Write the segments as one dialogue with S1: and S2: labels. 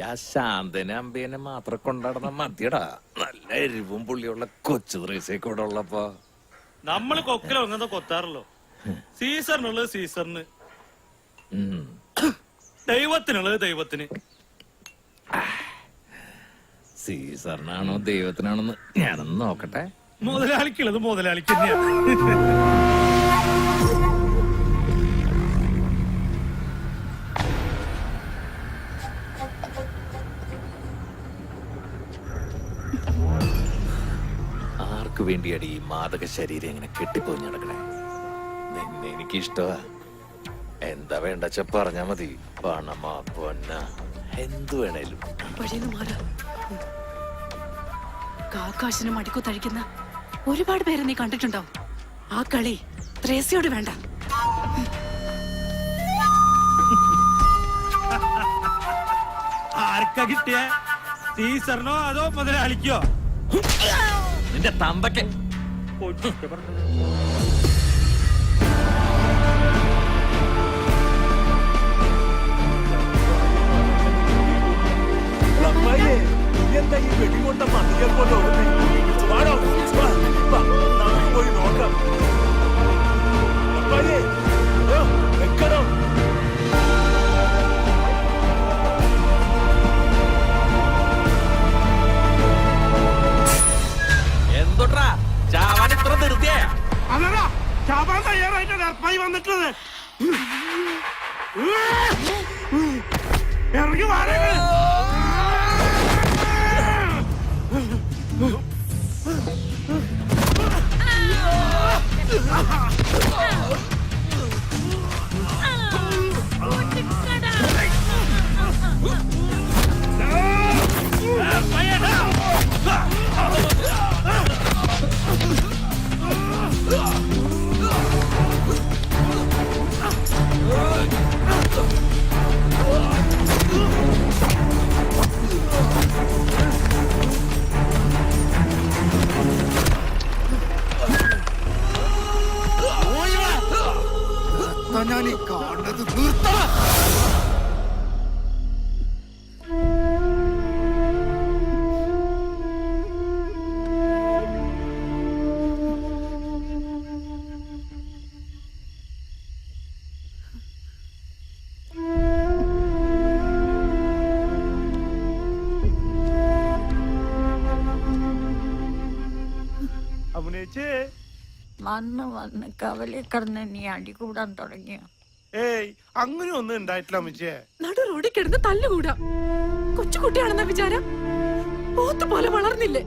S1: ആ ശാന്തനെ അമ്പേനെ മാത്രം കൊണ്ടാടുന്ന മതിയടാ. നല്ല എരിവും പുള്ളിയുള്ള കൊച്ചു ത്രേസ്യൊക്കെ ഇവിടെ ഉള്ളപ്പോ
S2: നമ്മള് കൊക്കില ഒങ്ങുന്ന കൊത്താറല്ലോ. സീസറിനുള്ളത് സീസറിന്, ദൈവത്തിനുള്ളത് ദൈവത്തിന്.
S1: സീസറിനാണോ ദൈവത്തിനാണോന്ന് ഞാനൊന്ന് നോക്കട്ടെ.
S2: മുതലാളിക്കുള്ളത് മുതലാളിക്ക് തന്നെയാ.
S1: ആർക്കു വേണ്ടിയാണ് ഈ മാദക ശരീരം ഇങ്ങനെ കെട്ടിപ്പോയി നടക്കണേ? നിന്നെ എനിക്കിഷ്ടമാ. എന്താ വേണ്ടച്ച പറഞ്ഞാ മതി. പണമാ പൊന്ന എന്തു വേണേലും.
S3: കാക്കാശിനും മടിക്കു തഴിക്കുന്ന ഒരുപാട് പേരെ നീ കണ്ടിട്ടുണ്ടോ? ആ കളി ത്രേസ്യോട് വേണ്ട.
S2: ആർക്കാ കിട്ടിയ? സീസറിനോ അതോ മുതലാളിക്കോ?
S1: നിന്റെ തന്തയ്ക്ക്.
S4: എന്താ ഈ വെടികൊണ്ട മതിയെ പോലെ പോയി നോക്കാം. വെക്കണം.
S1: എന്തൊട്ടാ ചാവാൻ ഇത്ര ധൃതിയാ?
S2: അല്ലടാ, ചാവാൻ തയ്യാറായിട്ട് അർപ്പായി വന്നിട്ടുള്ളത്. ഇറങ്ങി വാടക.
S4: ഞാനീ കാണുന്നത് നിർത്തണം.
S2: അമ്മനേച്ചേ,
S5: വന്ന് കവലെ കിടന്ന് നീ അടി കൂടാൻ തുടങ്ങിയ?
S2: ഏയ് അങ്ങനെ ഒന്നും ഉണ്ടായിട്ടില്ല അമ്മച്ചേ.
S3: നടു റോഡിൽ കിടന്ന് തല്ലുകൂടാ. കൊച്ചുകുട്ടിയാണെന്ന വിചാരം? പോത്ത് പോലെ വളർന്നില്ലേ?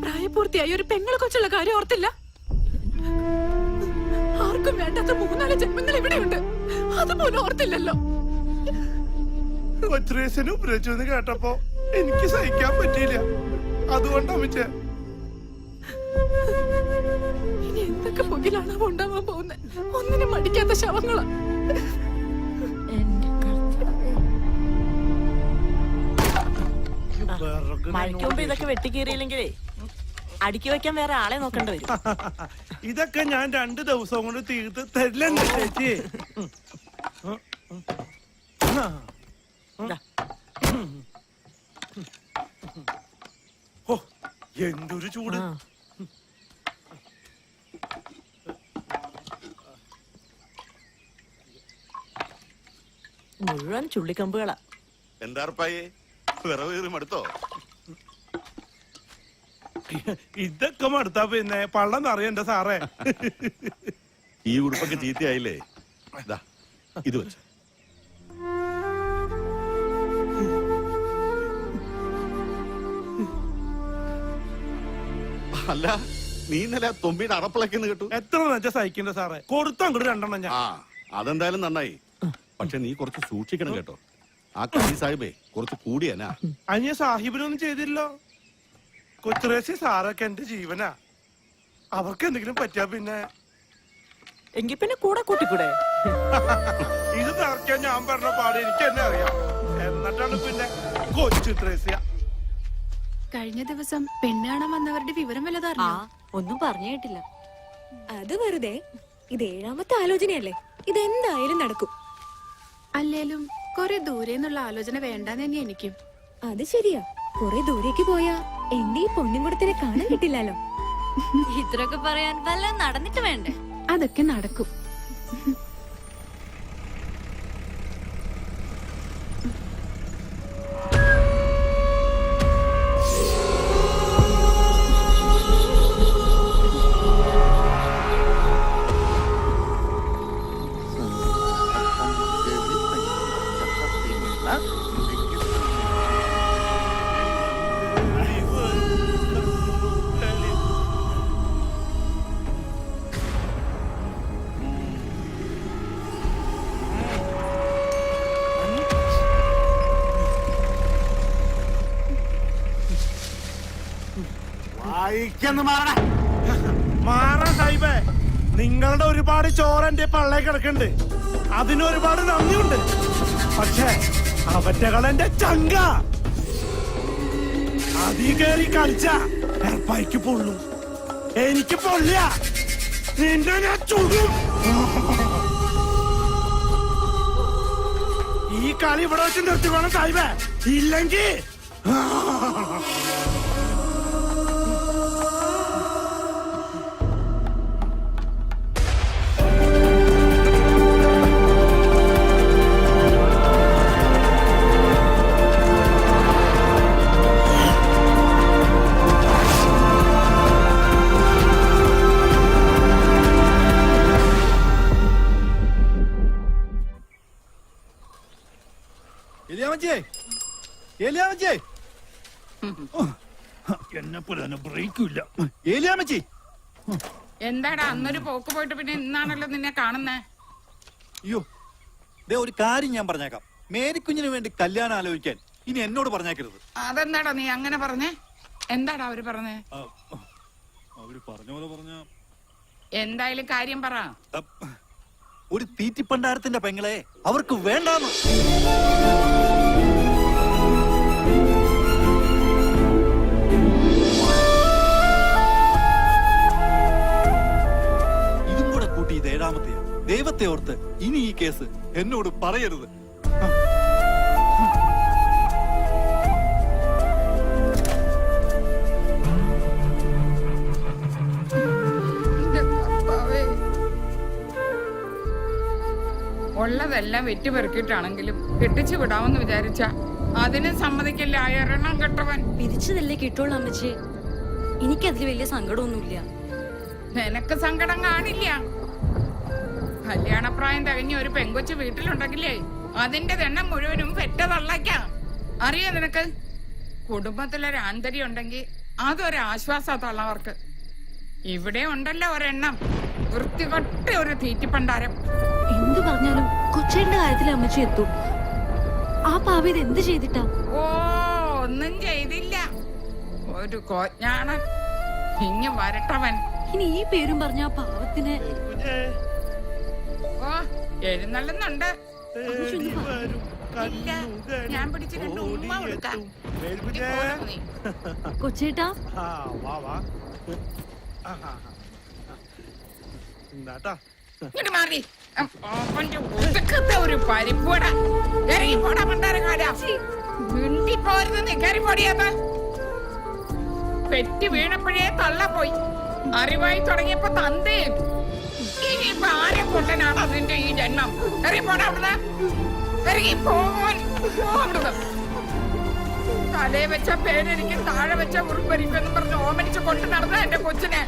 S3: പ്രായപൂർത്തിയായി ഒരു പെങ്ങളെ കൊച്ചുള്ള കാര്യം ഓർത്തില്ല? ആർക്കും വേണ്ടാത്ത 3-4 ജന്മങ്ങൾ ഇവിടെയുണ്ട്, അതുപോലും ഓർത്തില്ലല്ലോ.
S2: കൊച്ചുരേശനും ഉപരച്ചെന്ന് കേട്ടപ്പോ എനിക്ക് സഹിക്കാൻ പറ്റിയില്ല. അതുകൊണ്ട് അമ്മച്ചേ,
S3: ഇനി എന്തൊക്കെ പുകിലാണ് ഉണ്ടാവാൻ പോകുന്നത്? ഒന്നിനും മടിക്കാത്ത ശവങ്ങളാ.
S6: മഴയ്ക്ക് മുമ്പ് ഇതൊക്കെ വെട്ടിക്കീറിയില്ലെങ്കിലേ അടുക്കി വെക്കാൻ വേറെ ആളെ നോക്കേണ്ടി വരും.
S2: ഇതൊക്കെ ഞാൻ 2 ദിവസം കൊണ്ട് തീർത്ത് തരില്ലെന്ന് ചേച്ചി. ഓ, എന്തൊരു ചൂട്.
S6: മുഴുവൻ ചുള്ളിക്കമ്പുകളാ.
S4: എന്താ അർപ്പായേ, വിറവേറി മടുത്തോ?
S2: ഇതൊക്കെ മടുത്താ പിന്നെ പള്ളം നിറയണ്ട സാറേ.
S4: ഈ ഉടുപ്പൊക്കെ ചീത്തയായില്ലേ? ഇത് വെച്ച് അല്ല, നീ ഇന്നലെ തൊമ്പിയുടെ അറപ്പിളക്കെന്ന് കേട്ടു.
S2: എത്ര നെച്ച സഹിക്കണ്ട സാറേ, കൊടുത്ത അങ്ങോട്ട് 2 എണ്ണം ഞാൻ.
S4: അതെന്തായാലും നന്നായി. പക്ഷെ നീ കുറച്ച് സൂക്ഷിക്കണം കേട്ടോ. ആ കലി സാഹിബേ കുറച്ച് കൂടിയനാ.
S2: അനിയ സാഹിബിനൊന്നും ചെയ്തില്ലോ. കൊച്ചുറേശി സാറൊക്കെ എന്റെ ജീവനാ. അവർക്ക് എന്തെങ്കിലും പറ്റിയാ പിന്നെ
S6: എങ്കി പിന്നെ കൂടെ കൂട്ടിക്കൂടെ?
S2: ഇത് തറക്കാൻ ഞാൻ പറഞ്ഞ പാട് എനിക്ക് തന്നെ അറിയാം. എന്നിട്ടാണ് പിന്നെ കൊച്ചു ത്രേസ്യ.
S3: കഴിഞ്ഞ ദിവസം പെണ്ണ് കാണാൻ വന്നവരുടെ വിവരം വല്ലതറിഞ്ഞോ?
S5: ഒന്നും പറഞ്ഞു കേട്ടില്ല.
S7: അത് വെറുതെ. ഇത് 7ാമത്തെ ആലോചനയല്ലേ, ഇതെന്തായാലും നടക്കും.
S3: അല്ലേലും കുറെ ദൂരെ നിന്നുള്ള ആലോചന വേണ്ടാന്ന് തന്നെ എനിക്കും.
S7: അത് ശരിയാ, കുറെ ദൂരേക്ക് പോയാ എന്റെ ഈ പൊന്നും കൂടത്തിനെ കാണാൻ കിട്ടില്ലല്ലോ.
S5: ഇത്രയൊക്കെ പറയാൻ വല്ല നടന്നിട്ട് വേണ്ടേ?
S3: അതൊക്കെ നടക്കും.
S2: മാറാ സാഹിബേ, നിങ്ങളുടെ ഒരുപാട് ചോറ് എന്റെ പള്ളേ കിടക്കുന്നുണ്ട്. അതിനൊരുപാട് നന്ദിയുണ്ട്. പക്ഷേ അവറ്റകളെന്റെ ചങ്ക അതീ കയറി കളിച്ച എർപ്പായിക്ക് പൊള്ളും. എനിക്ക് പൊള്ളിയ നിന്റെ ഞാൻ ചുടും. ഈ കളി ഇവിടെ വെച്ച് നിർത്തിക്കോണം സാഹിബേ, ഇല്ലെങ്കിൽ
S8: എന്നെ പോലെ ബ്രേക്കില്ല.
S9: എന്താടാ അന്നൊരു പോക്ക് പോയിട്ട് പിന്നെ ഇന്നാണല്ലോ നിന്നെ കാണുന്നേ?
S8: അയ്യോ, ദേ ഒരു കാര്യം ഞാൻ പറഞ്ഞേക്കാം. മേരിക്കുഞ്ഞിന് വേണ്ടി കല്യാണം ആലോചിക്കാൻ ഇനി എന്നോട് പറഞ്ഞേക്കരുത്.
S9: അതെന്താടാ നീ അങ്ങനെ പറഞ്ഞേ? എന്താടാ അവര് പറഞ്ഞേ?
S8: അവര് പറഞ്ഞ പോലെ പറഞ്ഞ
S9: എന്തായാലും കാര്യം പറ.
S8: ഒരു തീറ്റിപ്പണ്ടാരത്തിന്റെ പെങ്ങളെ അവർക്ക് വേണ്ടാന്ന്. ഇതും കൂടെ കൂട്ടി ഇത് ഏഴാമത്തെയാ. ദൈവത്തെ ഓർത്ത് ഇനി ഈ കേസ് എന്നോട് പറയരുത്.
S9: ഉള്ളതെല്ലാം വെറ്റിപ്പെറുക്കിയിട്ടാണെങ്കിലും കെട്ടിച്ചു വിടാമെന്ന് വിചാരിച്ച അതിന് സമ്മതിക്കില്ല. എണ്ണം കെട്ടവൻ.
S7: പിരിച്ചതല്ലേ കിട്ടുള്ളൂ അമ്മച്ചി. എനിക്കതിൽ വലിയ സങ്കടമൊന്നുമില്ല.
S9: നിനക്ക് സങ്കടം കാണില്ല. കല്യാണപ്രായം തികഞ്ഞ ഒരു പെങ്കൊച്ച് വീട്ടിലുണ്ടെങ്കിലേ അതിന്റെ എണ്ണം മുഴുവനും പെറ്റതള്ളയ്ക്കാം. അറിയോ നിനക്ക്? കുടുംബത്തിലൊരു ആന്തര്യം ഉണ്ടെങ്കിൽ അതൊരാശ്വാസത്തുള്ളവർക്ക്. ഇവിടെ ഉണ്ടല്ലോ ഒരെണ്ണം, വൃത്തികൊട്ട ഒരു തീറ്റിപ്പണ്ടാരം.
S7: എന്ത് പറഞ്ഞാലും കൊച്ചേന്റെ കാര്യത്തിൽ അമ്മച്ചി എത്തും. ആ പാവ ഇത് എന്ത് ചെയ്തിട്ടാ?
S9: ഓ, ഒന്നും ചെയ്തില്ല. ഒരു കോജ്ഞാണ് ഇങ്ങ് വരട്ടവൻ.
S7: ഇനി ഈ പേരും പറഞ്ഞ ആ പാവത്തിന്
S9: ഓ എഴുന്നള്ളുന്നുണ്ട്. ഇല്ല, ഞാൻ പിടിച്ച് രണ്ട് ഉമ്മ കൊടുക്കാം.
S7: കൊച്ചേട്ടാ,
S9: ഇങ്ങോട്ട് മാറി. അവന്റെ ഒതുക്കത്തെ ഒരു പരിപ്പൂട. ഇറങ്ങി പോടാ പണ്ടാരങ്ങാടാ. മിണ്ടി പോരുന്ന നിക്കാരി പൊടിയാത്ത. പെറ്റി വീണപ്പോഴേ തള്ളപ്പോയി. അറിവായി തുടങ്ങിയപ്പോ തന്തേ. ഇനിയിപ്പൊ ആരെ കൊണ്ടനാണ് അതിന്റെ ഈ ജന്മം? ഇറങ്ങി പോടാ അവിടുന്ന്. ഇറങ്ങി പോവാൻ. തലേ വെച്ച പേരെനിക്ക് താഴെ വെച്ച ഉറുപ്പരിക്കെന്ന് പറഞ്ഞ് ഓമനിച്ച് കൊണ്ടു നടന്ന എന്റെ കൊച്ചിനെ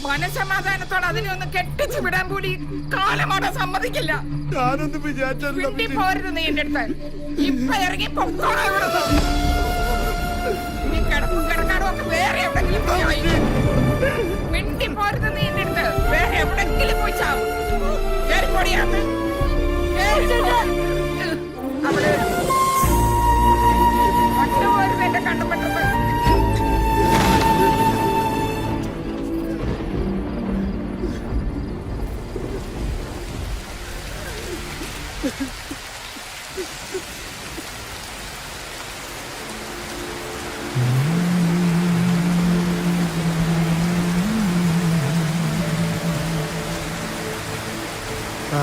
S9: മനസമാധാനത്തോടെ അതിനെ ഒന്ന് കെട്ടിച്ചു വിടാൻ കൂടി കാലമോടെ സമ്മതിക്കില്ല.
S2: ഞാനൊന്നും വിചാരിച്ചല്ല.
S9: പോരുത് നീ എന്റെ അടുത്ത്. ഇപ്പൊ ഇറങ്ങി പൊക്കോളാം ഇവിടുന്ന്. നീ കിടക്കും കിടക്കാടും ഒക്കെ വേറെ എവിടെങ്കിലും പോയി. മിണ്ടി പോരുത് നീ എന്റെ അടുത്ത്. വേറെ എവിടെങ്കിലും പോയി ചാവും. കേറിപ്പൊടിയാന്ന് അവിടെ ഒട്ടുപോരുത് എന്റെ കണ്ടുപെട്ടത്.
S2: ആ